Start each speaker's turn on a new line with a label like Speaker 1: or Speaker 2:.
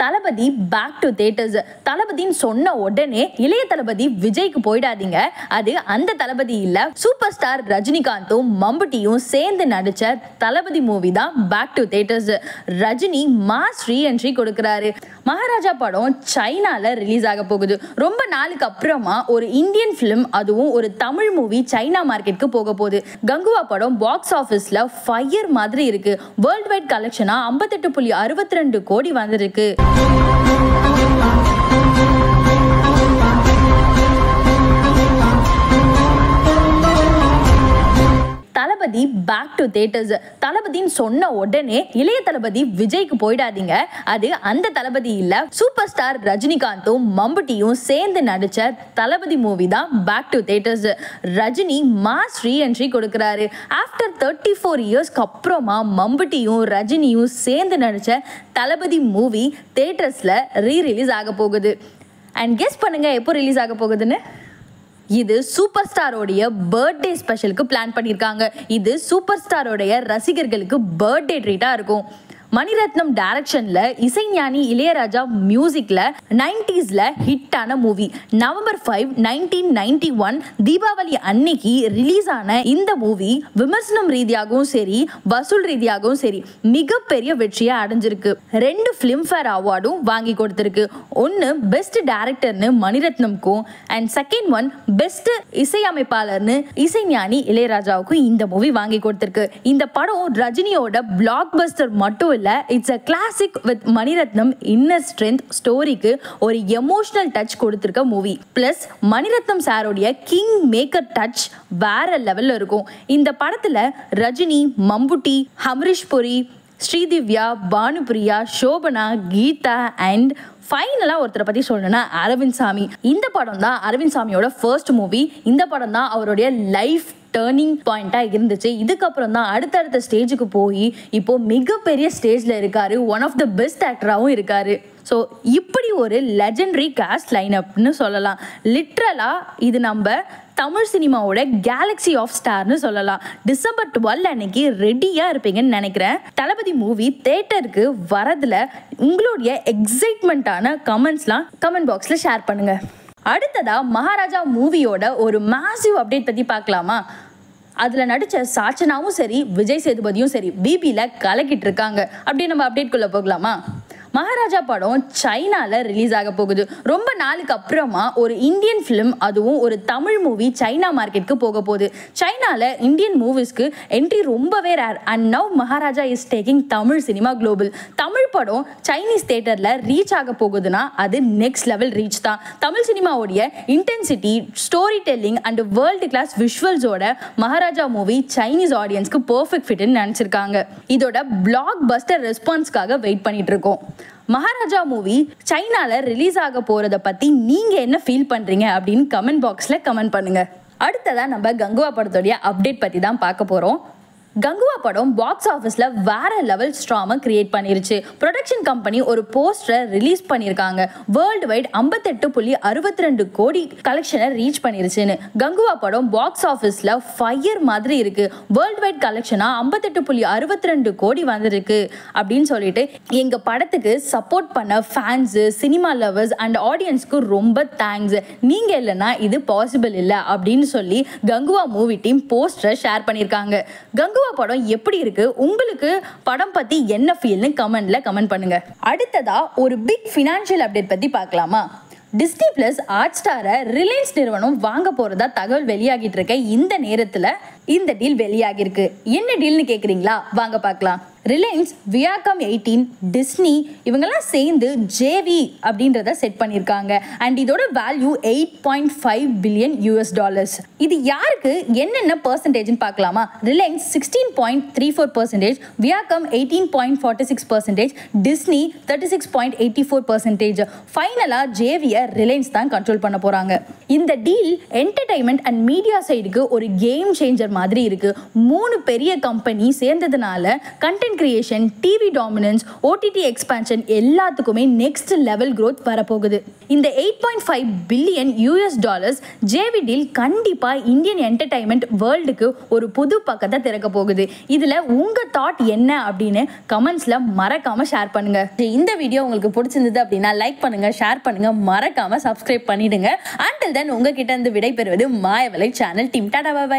Speaker 1: Thalapathy back to theatres. தளபதின்னு சொன்ன உடனே இளைய தளபதி விஜய்க்கு போயிடாதீங்க. அது அந்த தளபதி இல்ல, சூப்பர் ஸ்டார் ரஜினிகாந்தும் மம்புட்டியும் சேர்ந்து நடிச்ச தளபதி மூவி தான் back to theatres. Rajini mass reentry கொடுக்கிறாரு. மகாராஜா படம் சைனால ரிலீஸ் ஆக போகுது. ரொம்ப நாளுக்கு அப்புறமா ஒரு இந்தியன் பிலிம், அதுவும் ஒரு தமிழ் மூவி சைனா மார்க்கெட்டுக்கு போக போகுது. கங்குவா படம் பாக்ஸ் ஆபீஸ்ல ஃபயர் மாதிரி இருக்கு. வேர்ல்ட் வைட் கலெக்ஷனா 58.62 கோடி வந்திருக்கு. தளபதி பேக் டு தியேட்டர்ஸ். தளபதின்னு சொன்ன உடனே இளைய தளபதி விஜய்க்கு போயிடாதீங்க. அது அந்த தளபதி இல்ல, சூப்பர் ஸ்டார் ரஜினிகாந்தும் மம்புட்டியும் சேர்ந்து நடிச்ச தளபதி மூவி தான் back to theatres. Rajini mass reentry கொடுக்கிறாரு. ஆஃப்டர் 34 இயர்ஸ்க்கு அப்புறமா மம்புட்டியும் ரஜினியும் சேர்ந்து நடிச்ச தளபதி மூவி தியேட்டர்ஸ்ல ரீரிலீஸ் ஆக போகுது. அண்ட் கெஸ் பண்ணுங்க எப்போ ரிலீஸ் ஆக போகுதுன்னு. இது சூப்பர் ஸ்டாரோடைய பர்த்டே ஸ்பெஷலுக்கு பிளான் பண்ணியிருக்காங்க. இது சூப்பர் ஸ்டாரோடைய ரசிகர்களுக்கு பர்த்டே ட்ரீட்டா இருக்கும். மணிரத்னம் டைரக்ஷன்ல இசைஞானி இளையராஜா மியூசிக்ல 90sல ஹிட்டான மூவி. நவம்பர் 5, 1991 தீபாவளி அன்னைக்கு ரிலீஸ் ஆன இந்த மூவி விமர்சனம் ரீதியாகவும் சரி, வசூல் ரீதியாகவும் சரி மிகப்பெரிய வெற்றியை அடைஞ்சிருக்கு. 2 ஃபிலிம்ஃபேர் அவார்டும் வாங்கி கொடுத்திருக்கு. ஒன்னு பெஸ்ட் டைரக்டர்னு மணிரத்னம்க்கும், அண்ட் செகண்ட் ஒன் பெஸ்ட் இசையமைப்பாளர்னு இசைஞானி இளையராஜாவுக்கும் இந்த மூவி வாங்கி கொடுத்திருக்கு. இந்த படம் ரஜினியோட பிளாக் பஸ்டர் மட்டும் இல்ல, it's a classic with Mani Ratnam inner strength ஸ்டோரிக்கு ஒரு எமோஷனல் டச் கொடுத்திருக்க movie. Plus Mani Ratnam சாரோடைய king maker touch வேற லெவல்ல இருக்கும். இந்த படத்துல ரஜினி, மம்புட்டி, அமரீஷ் புரி, ஸ்ரீதிவ்யா, பானுபிரியா, சோபனா, கீதா அண்ட் ஃபைனலா ஒருத்தரை பத்தி சொல்லணும்னா அரவிந்த் சாமி. இந்த படம் தான் அரவிந்த் சாமியோட ஃபர்ஸ்ட் மூவி. இந்த படம் தான் அவருடைய லைஃப் டர்னிங் பாயிண்டா இருந்துச்சு. இதுக்கப்புறம் தான் அடுத்தடுத்த ஸ்டேஜுக்கு போய் இப்போ மிகப்பெரிய ஸ்டேஜ்ல இருக்காரு. ஒன் ஆஃப் த பெஸ்ட் ஆக்டராகவும் இருக்காரு. ஸோ இப்படி ஒரு லெஜெண்டரி காஸ்ட் லைனப்னு சொல்லலாம். லிட்ரலா இது நம்ம தமிழ் சினிமாவோட கேலக்ஸி ஆஃப் ஸ்டார்னு சொல்லலாம். டிசம்பர் 12 அன்னைக்கு ரெடியா இருப்பீங்கன்னு நினைக்கிறேன். தளபதி மூவி தியேட்டருக்கு வரதுல உங்களுடைய எக்ஸைட்மெண்ட்டான கமெண்ட்ஸ்லாம் கமெண்ட் பாக்ஸ்ல ஷேர் பண்ணுங்க. அடுத்ததா மகாராஜா மூவியோட ஒரு மேசிவ் அப்டேட் பத்தி பார்க்கலாமா? அதுல நடிச்ச சாச்சனாவும் சரி, விஜய் சேதுபதியும் சரி பிபில கலக்கிட்டு இருக்காங்க. அப்படியே நம்ம அப்டேட் குள்ள போகலாமா? மகாராஜா படம் சைனால ரிலீஸ் ஆக போகுது. ரொம்ப நாளுக்கு அப்புறமா ஒரு இந்தியன் பிலிம், அதுவும் ஒரு தமிழ் மூவி சைனா மார்க்கெட்டுக்கு போக போகுது. சைனால இந்தியன் மூவிஸ்க்கு என்ட்ரி ரொம்பவே rare. And now Maharaja is taking Tamil cinema global. Tamil படம் சைனீஸ் தியேட்டர்ல ரீச் ஆக போகுதுன்னா அது நெக்ஸ்ட் லெவல் ரீச் தான். தமிழ் சினிமாவுடைய intensity, story telling and world class விஷுவல்ஸோட மகாராஜா மூவி சைனீஸ் ஆடியன்ஸ்க்கு பெர்ஃபெக்ட் ஃபிட்னு நினைச்சிருக்காங்க. இதோட பிளாக் பஸ்டர் ரெஸ்பான்ஸ்க்காக வெயிட் பண்ணிட்டு இருக்கோம். மகாராஜா மூவி சைனால ரிலீஸ் ஆக போறத பத்தி நீங்க என்ன ஃபீல் பண்றீங்க அப்படின்னு கமெண்ட் பாக்ஸ்ல கமெண்ட் பண்ணுங்க. அடுத்ததா நம்ம கங்குவா படத்தோடைய அப்டேட் பத்தி தான் பார்க்க போறோம். கங்குவா படம் பாக்ஸ் ஆஃபீஸில் வேற லெவல் ஸ்ட்ராமை கிரியேட் பண்ணிருச்சு. ப்ரொடக்ஷன் கம்பெனி ஒரு போஸ்டரை ரிலீஸ் பண்ணியிருக்காங்க. வேர்ல்டு வைட் 58.62 கோடி கலெக்ஷனை ரீச் பண்ணிருச்சுன்னு. கங்குவா படம் பாக்ஸ் ஆஃபீஸில் ஃபயர் மாதிரி இருக்கு. வேர்ல்டு வைட் கலெக்ஷனா 58.62 கோடி வந்திருக்கு அப்படின்னு சொல்லிட்டு எங்க படத்துக்கு சப்போர்ட் பண்ண ஃபேன்ஸு, சினிமா லவர்ஸ் அண்ட் ஆடியன்ஸ்க்கு ரொம்ப தேங்க்ஸ். நீங்க இல்லைன்னா இது பாசிபிள் இல்லை அப்படின்னு சொல்லி கங்குவா மூவி டீம் போஸ்டரை ஷேர் பண்ணியிருக்காங்க. கங்குவா படம் எப்படி இருக்கு, உங்களுக்கு படம் பத்தி என்ன ஃபீல்னு கமெண்ட்ல கமெண்ட் பண்ணுங்க. அடுத்ததா ஒரு பிக் ஃபினான்ஷியல் அப்டேட் பத்தி பார்க்கலாமா? டிஸ்னி பிளஸ் ஹாட் ஸ்டாரை ரிலையன்ஸ் நிறுவனம் வாங்க போறதா தகவல் வெளியாகிட்டு இருக்க இந்த நேரத்துல இந்த டீல் வெளியாகிருக்கு. என்ன டீல்னு கேக்குறீங்களா? வாங்க பார்க்கலாம். ரிலையன்ஸ், வியாகாம் 18, டிஸ்னி இவங்கெல்லாம் சேர்ந்து ஜேவி அப்படின்றத செட் பண்ணியிருக்காங்க. அண்ட் இதோட வேல்யூ $8.5 பில்லியன். இது யாருக்கு என்னென்ன பர்சன்டேஜ்னு பார்க்கலாமா? Reliance 16.34%, Viacom 18.46%, Disney 36.84%. ஃபைனலா ஜேவியை ரிலையன்ஸ் தான் கண்ட்ரோல் பண்ண போறாங்க. இந்த டீல் என்டர்டைன்மெண்ட் அண்ட் மீடியா சைடுக்கு ஒரு கேம் சேஞ்சர் மாதிரி இருக்கு. 3 பெரிய கம்பெனி சேர்ந்ததுனால content creation, TV dominance, OTT expansion எல்லாத்துக்குமே நெக்ஸ்ட் லெவல் growth வரப்போகுது. இந்த $8.5 பில்லியன் ஜேவி டீல் கண்டிப்பா இந்தியன் என்டர்டைன்மெண்ட் வேர்ல்டுக்கு ஒரு புது பக்கத்தை திறக்க போகுது. இதுல உங்க தாட் என்ன அப்படின்னு கமெண்ட்ஸ்ல மறக்காம ஷேர் பண்ணுங்க. இந்த வீடியோ உங்களுக்கு பிடிச்சிருந்தது அப்படின்னா லைக் பண்ணுங்க, ஷேர் பண்ணுங்க, மறக்காம சப்ஸ்கிரைப் பண்ணிடுங்க. until then உங்ககிட்ட இருந்து விடை பெறுவது Mayavalai channel team. Tata, bye by.